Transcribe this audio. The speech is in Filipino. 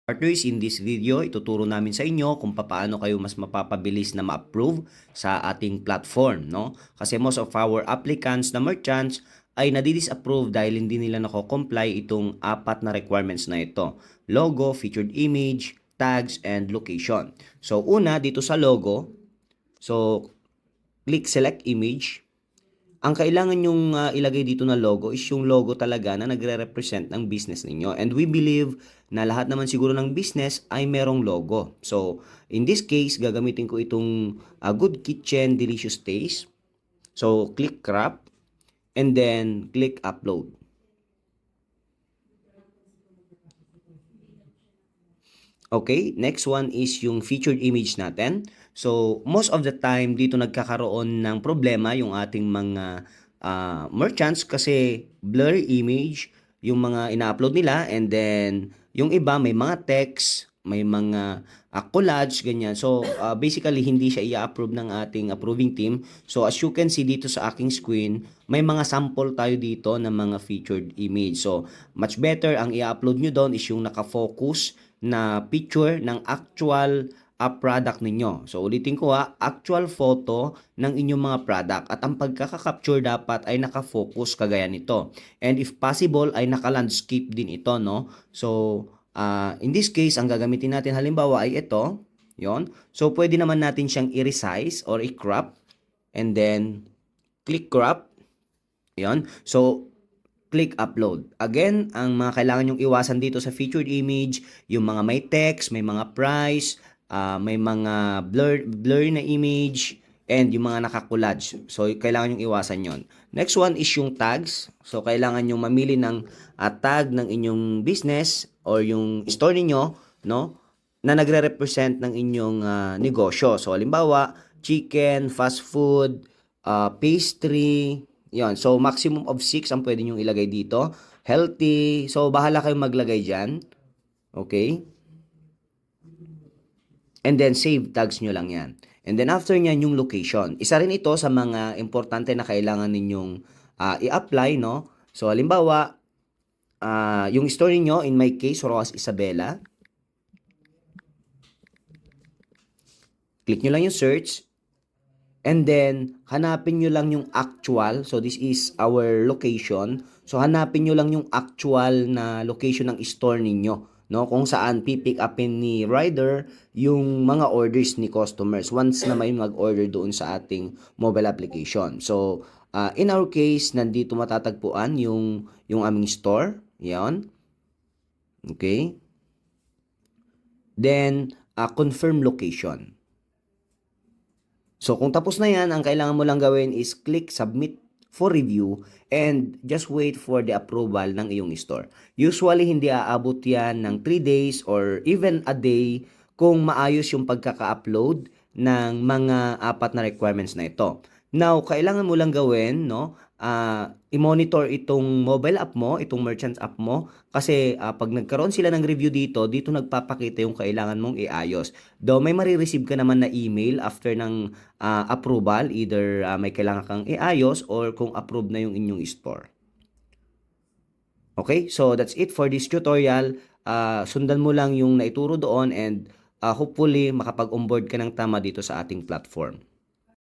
Partners, in this video, ituturo namin sa inyo kung paano kayo mas mapapabilis na ma-approve sa ating platform, no? Kasi most of our applicants na merchants ay nadi-disapprove dahil hindi nila nako-comply itong apat na requirements na ito. Logo, featured image, tags, and location. So, una, dito sa logo, so, click select image. Ang kailangan nyong ilagay dito na logo is yung logo talaga na nagre-represent ng business ninyo. And we believe na lahat naman siguro ng business ay merong logo. So, in this case, gagamitin ko itong Good Kitchen Delicious Taste. So, click crop and then click upload. Okay, next one is yung featured image natin. So, most of the time, dito nagkakaroon ng problema yung ating mga merchants kasi blurry image yung mga ina-upload nila, and then yung iba may mga text, may mga collage, ganyan. So, basically, hindi siya i-approve ng ating approving team. So, as you can see dito sa aking screen, may mga sample tayo dito ng mga featured image. So, much better ang i-upload nyo doon is yung nakafocus na picture ng actual product ninyo. So ulitin ko actual photo ng inyong mga product, at ang pagkaka-capture dapat ay naka-focus kagaya nito. And if possible ay naka-landscape din ito, no? So in this case, ang gagamitin natin halimbawa ay ito, yon. So pwede naman natin siyang i-resize or i-crop, and then click crop. Yon. So click upload. Again, ang mga kailangan nyong iwasan dito sa featured image, yung mga may text, may mga price, may mga blur na image, and yung mga nakakulage. So, kailangan nyong iwasan yon. Next one is yung tags. So, kailangan nyong mamili ng tag ng inyong business or yung store ninyo, no, na nagre-represent ng inyong negosyo. So, halimbawa, chicken, fast food, pastry, yon. So, maximum of 6 ang pwede nyong ilagay dito. Healthy. So, bahala kayong maglagay dyan. Okay? And then, save tags nyo lang yan. And then, after nyan, yung location. Isa rin ito sa mga importante na kailangan ninyong i-apply, no? So, halimbawa, yung store niyo, in my case, Roas Isabela. Click nyo lang yung search. And then, hanapin nyo lang yung actual. So, this is our location. So, hanapin nyo lang yung actual na location ng store ninyo, no? Kung saan pipick upin ni rider yung mga orders ni customers once na may mag-order doon sa ating mobile application. So, in our case, nandito matatagpuan yung aming store. Yan. Okay. Then, confirm location. So, kung tapos na yan, ang kailangan mo lang gawin is click submit for review and just wait for the approval ng iyong store. Usually, hindi aabot yan ng 3 days or even a day kung maayos yung pagkaka-upload ng mga apat na requirements na ito. Now, kailangan mo lang gawin, no, i-monitor itong mobile app mo, itong merchant app mo, kasi pag nagkaroon sila ng review dito nagpapakita yung kailangan mong iayos. Though may marireceive ka naman na email after ng approval, either may kailangan kang iayos or kung approved na yung inyong store. Okay, so that's it for this tutorial. Sundan mo lang yung naituro doon, and hopefully makapag-onboard ka ng tama dito sa ating platform.